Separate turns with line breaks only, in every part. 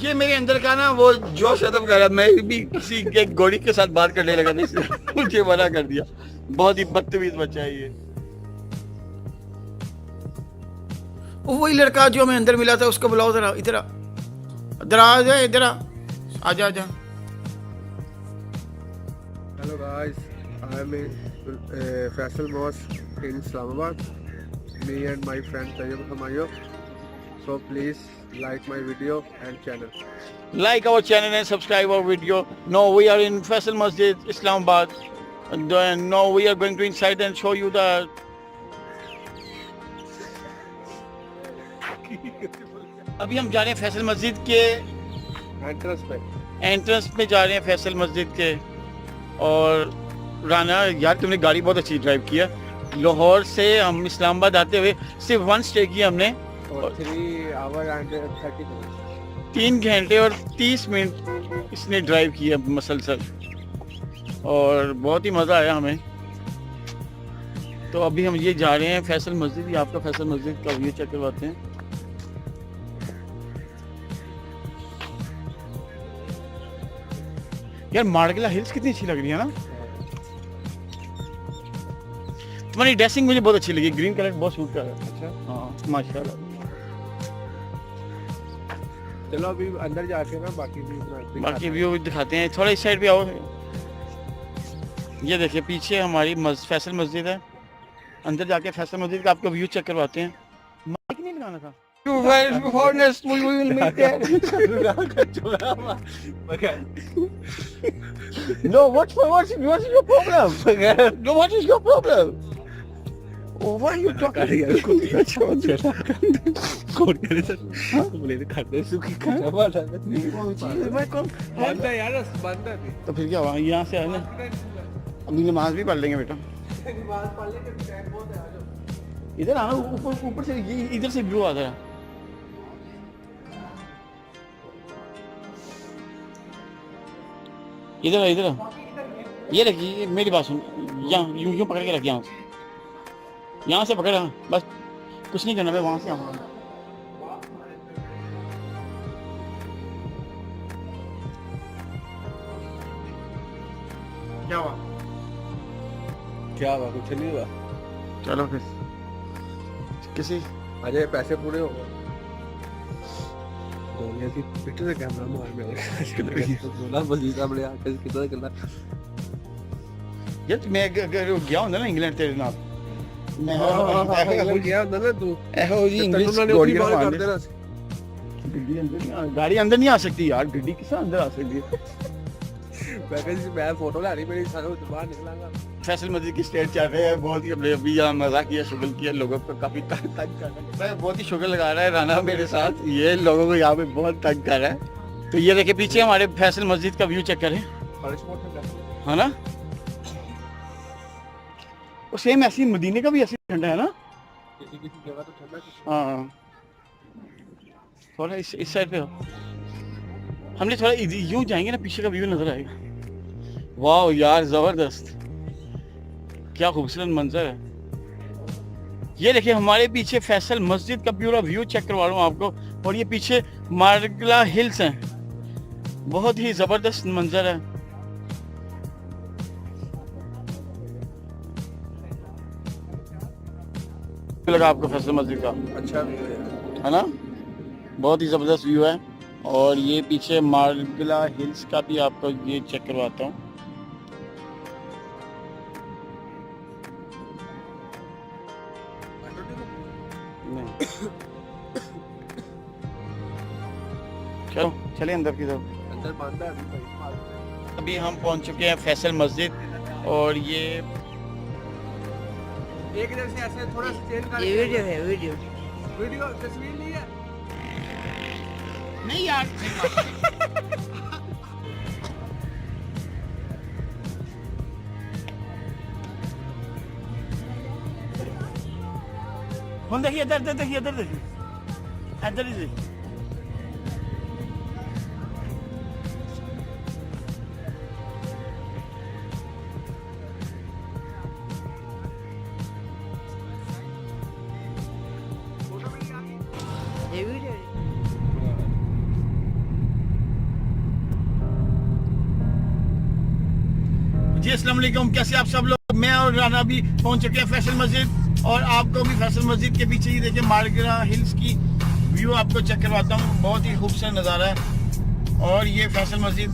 ये मेरे अंदर का ना वो जोश खत्म कर रहा, मैं भी किसी के गोली के साथ बात करने लगा था, इसलिए मुझे मना कर दिया। बहुत ही बदतमीज बच्चा है ये। वही लड़का जो हमें अंदर मिला था, उसको बुलाओ जरा, इधर आ जा, इधर आजा आजा।
Hello guys, I am in Faisal mosque in Islamabad, me and my friend Tayyab. So please like my video and channel.
Like our channel and subscribe our video. Now we are in Faisal Masjid Islamabad, and now we are going to inside and show you the अभी हम जा रहे हैं फैसल मस्जिद के entrance पे जा रहे हैं फैसल मस्जिद के। और राना यार तुमने गाड़ी बहुत अच्छी ड्राइव किया। लाहौर से हम इस्लामाबाद आते हुए सिर्फ 1 स्टे किया हमने,
और 3 आवर एंड 30 मिनट,
3 घंटे और 30 मिनट इसने ड्राइव किया मसलसल, और बहुत ही मज़ा आया हमें। तो अभी हम ये जा रहे हैं फैसल मस्जिद। ये आपका फैसल मस्जिद का व्यू चेक करवाते हैं। यार मार्गला हिल्स कितनी अच्छी लग रही है ना। तुम्हारी ड्रेसिंग मुझे बहुत अच्छी लगी, ग्रीन कलर बहुत सूट कर रहा है।
अच्छा,
हाँ माशाल्लाह।
चलो अभी अंदर जाके ना
बाकी व्यू दिखाते हैं। थोड़ा इस साइड पे आओ। ये देखिए पीछे हमारी फैसल मस्जिद है। अंदर जाके फैसल मस्जिद का आपको व्यू चेक करवाते हैं। माइक नहीं लगाना था। No, what's your problem? No, what is your problem? Oh, why are you talking? तो फिर क्या हुआ, यहाँ से आए ना, अभी नमाज भी पढ़ लेंगे बेटा। इधर आना, ऊपर से इधर से व्यू आता है। इधर ये रखिए, मेरी बात सुन, यहाँ यूं पकड़ के रख, यहाँ से पकड़, बस कुछ नहीं करना, मैं वहाँ से आऊँगा।
क्या हुआ? कुछ नहीं हुआ।
चलो फिर किसी
अजय पैसे पूरे हो गए। से कैमरा मार में बोला मजीद अपने आके कितना करना।
यार मैं गया हूँ ना इंग्लैंड तेरे नाल, मैं
गया होता ना तू,
एहो जी इंग्लिश गाड़ी अंदर नहीं आ सकती यार, गड्डी किस अंदर आ सकती है।
मैं फोटो ला रही मेरी सारे बाहर निकलांगा।
फैसल मस्जिद की स्टेज चल रहे हैं, बहुत ही हमने अभी यहाँ मजा किया, शुक्र किया, लोगों को काफी तंग कर रहा है। बहुत ही शुक्र लगा रहा है राना मेरे साथ, ये लोगों को यहाँ पे बहुत तंग कर रहा है। तो ये देखिए पीछे हमारे फैसल मस्जिद का व्यू चेक करें, है ना। और सेम ऐसी मदीने का भी ऐसी ठंडा है ना।
किसी जगह तो ठंडा।
हाँ थोड़ा इस साइड पे हो, हमने थोड़ा यूं जाएंगे ना, पीछे का व्यू नजर आएगा। वाह यार जबरदस्त, क्या खूबसूरत मंजर है। ये देखिए हमारे पीछे फैसल मस्जिद का पूरा व्यू चेक करवा रहा हूँ आपको, और ये पीछे मार्गला हिल्स हैं, बहुत ही जबरदस्त मंजर है। लगा आपको फैसल मस्जिद का?
अच्छा
है ना, बहुत ही जबरदस्त व्यू है। और ये पीछे मार्गला हिल्स का भी आपको ये चेक करवाता हूँ। चलो चलिए अंदर की तरफ।
अंदर बांधा है
अभी हम पहुंच चुके हैं फैसल मस्जिद, और ये
एक इधर से ऐसे थोड़ा चेंज कर,
ये वीडियो है,
वीडियो तस्वीर नहीं है।
नहीं यार कौन देखिए, इधर देखिए, इधर देखिए, इधर ही देखिए।
ये वीडियो
जी अस्सलाम वालेकुम, कैसे आप सब लोग। मैं और राना भी पहुंच चुके हैं फैसल मस्जिद, और आपको भी फैसल मस्जिद के पीछे ही देखिए मारगरा हिल्स की व्यू आपको चेक करवाता हूँ। बहुत ही खूबसूरत नज़ारा है, और ये फैसल मस्जिद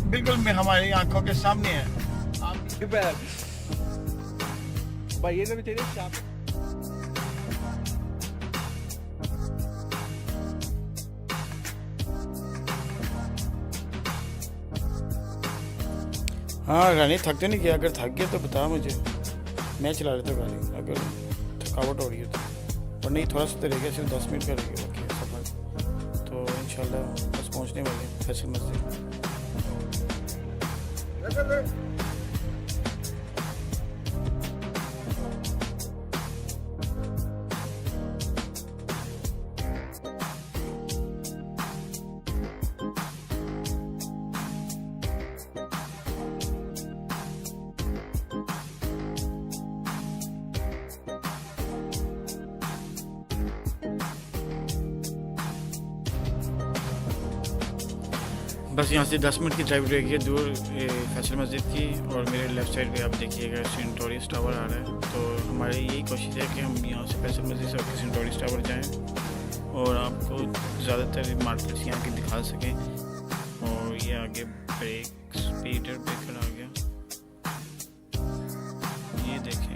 बिल्कुल में हमारी आंखों के सामने है।
भाई ये भी तेरे साथ
हाँ रानी, थक तो नहीं गया? अगर थक गया तो बता मुझे, मैं चला लेता गाड़ी अगर थकावट हो रही है तो। और नहीं, थोड़ा सा तो रह गया, सिर्फ 10 मिनट का रह गया बाकी सफर। तो इंशाल्लाह बस पहुंचने वाले हैं फैसल मस्जिद। बस यहाँ से 10 मिनट की ड्राइव रहेगी दूर फैसल मस्जिद की, और मेरे लेफ़्ट साइड पे आप देखिएगा सेंटोरियस टावर आ रहा है। तो हमारी यही कोशिश है कि हम यहाँ से फैसल मस्जिद से सेंटोरियस टावर जाएं और आपको ज़्यादातर मार्केट्स यहाँ की दिखा सकें। और ये आगे ब्रेक स्पीडर ब्रेकर आ गया, ये देखें।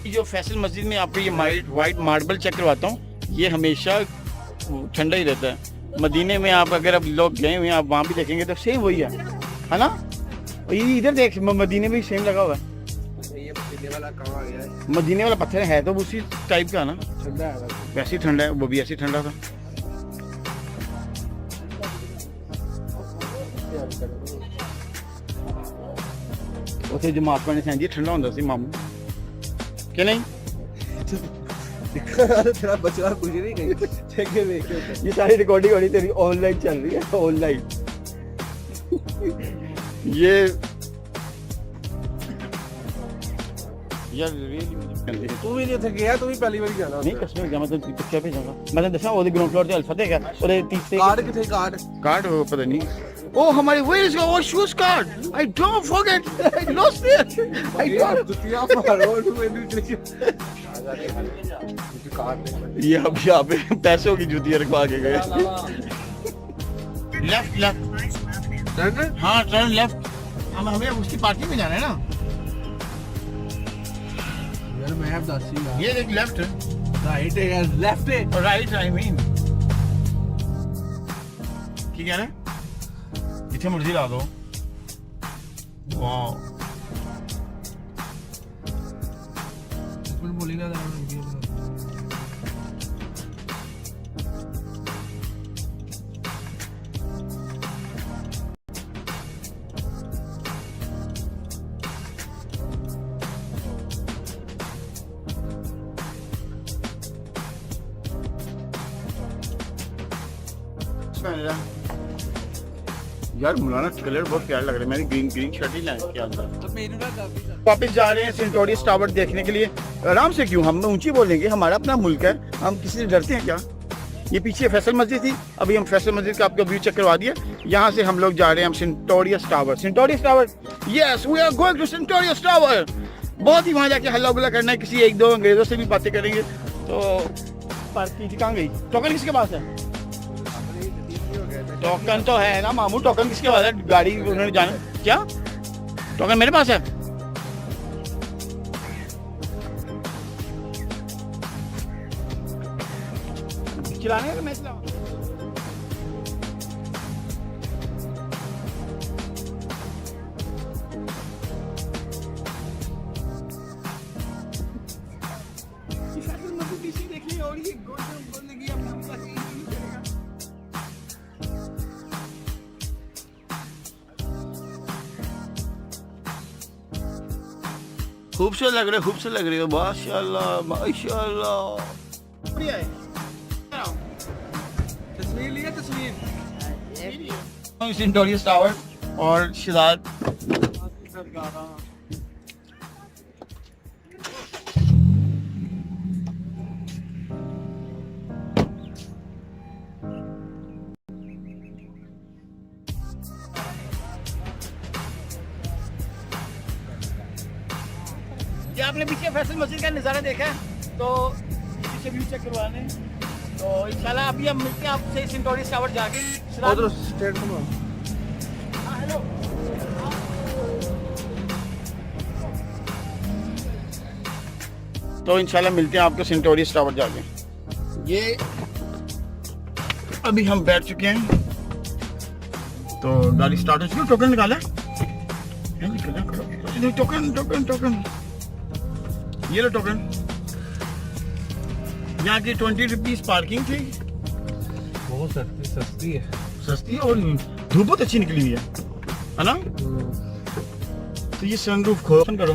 जो फैसल मस्जिद में आपको ये वाइट मार्बल चेक करवाता हूँ, ये हमेशा ठंडा ही रहता है। मदीने में आप अगर अब लोग गए हुए हैं, आप वहाँ भी देखेंगे तो सेम वही है ना। ये इधर देख, मदीने में भी सेम लगा हुआ है। ये मदीने वाला कहाँ आ गया है? मदीने वाला पत्थर है तो उसी टाइप का ना, ठंडा है, वैसे ही ठंडा है, वो भी ऐसे ही ठंडा था। उसे जमात पढ़ने से जी ठंडा होता सी मामू कि नहीं?
तेरा बचवा कुछ नहीं गई।
ये सारी रिकॉर्डिंग हो रही तेरी ऑनलाइन चल रही है, ऑनलाइन। ये यार रियली
तू भी नहीं थे गया, तू भी पहली बार जाना
नहीं कसम क्या मतलब पिक्चर पे जाऊंगा मैं दसा ओदे ग्राउंड फ्लोर ते अल्फा देगा ओदे तीसरे
कार्ड किथे कार्ड
हो पता नहीं। ओ हमारे where is your shoes card? I don't forget, I lost it, I don't.
जुतियां मारो तू मेरी कार्ड
ये अब यहाँ पे पैसों की जुतियां रखवा के गए। लेफ्ट लेफ्ट
टर्न,
हाँ टर्न लेफ्ट। हमें उसकी पार्टी में जाना है ना।
यार मैं अब दसी
ये देख लेफ्ट
राइट है यार, लेफ्ट है
राइट आई मीन की कह रहे जिथे मर्जी ला दो। वाह
पण बोलीला
यार मुलाना कलर बहुत प्यारा लग रहा है। मैंने ग्रीन शर्ट ही लाया क्या वापस जा रहे हैं सेंटोरियस टावर देखने के लिए। आराम से क्यों, हम ऊंची बोलेंगे, हमारा अपना मुल्क है, हम किसी से डरते हैं क्या। ये पीछे फैसल मस्जिद थी, अभी हम फैसल मस्जिद का आपको व्यू चेक करवा दिया। यहाँ से हम लोग जा रहे हैं हम Centaurus tower. Centaurus tower, yes we are going to Centaurus tower. बहुत ही वहाँ जाके हल्ला गुल्ला करना है, किसी एक दो अंग्रेजों से भी बातें करेंगे। तो पार्क कहाँ गई, टोकन किसके पास है? टोकन तो है ना मामू, टोकन किसके पास है? गाड़ी उन्होंने जाना, क्या टोकन मेरे पास है? चलाने का मैं चलाऊं? देखिए और ये खूबसूरत लग रहे हो, खूबसूरत लग रही हो, माशाल्लाह माशाल्लाह। बढ़िया है। तस्वीर लिया, तस्वीर सेंटोरियस टावर और शिदात। ये आपने पीछे फैसल मस्जिद का नज़ारा देखा है, तो पीछे व्यू चेक करवाने। तो इंशाल्लाह अभी हम मिलते हैं आपसे सेंटोरियस टावर जाके। हेलो, तो इंशाल्लाह मिलते हैं आपको सेंटोरियस टावर जाके। ये अभी हम बैठ चुके हैं, तो गाड़ी स्टार्ट हो चुकी है। टोकन निकाला, टोकन टोकन टोकन, ये लो टोकन। यहाँ की 20 रुपीज पार्किंग थी।
बहुत सस्ती है,
सस्ती और धूप बहुत अच्छी निकली हुई है ना। तो ये सनरूफ खोल करो।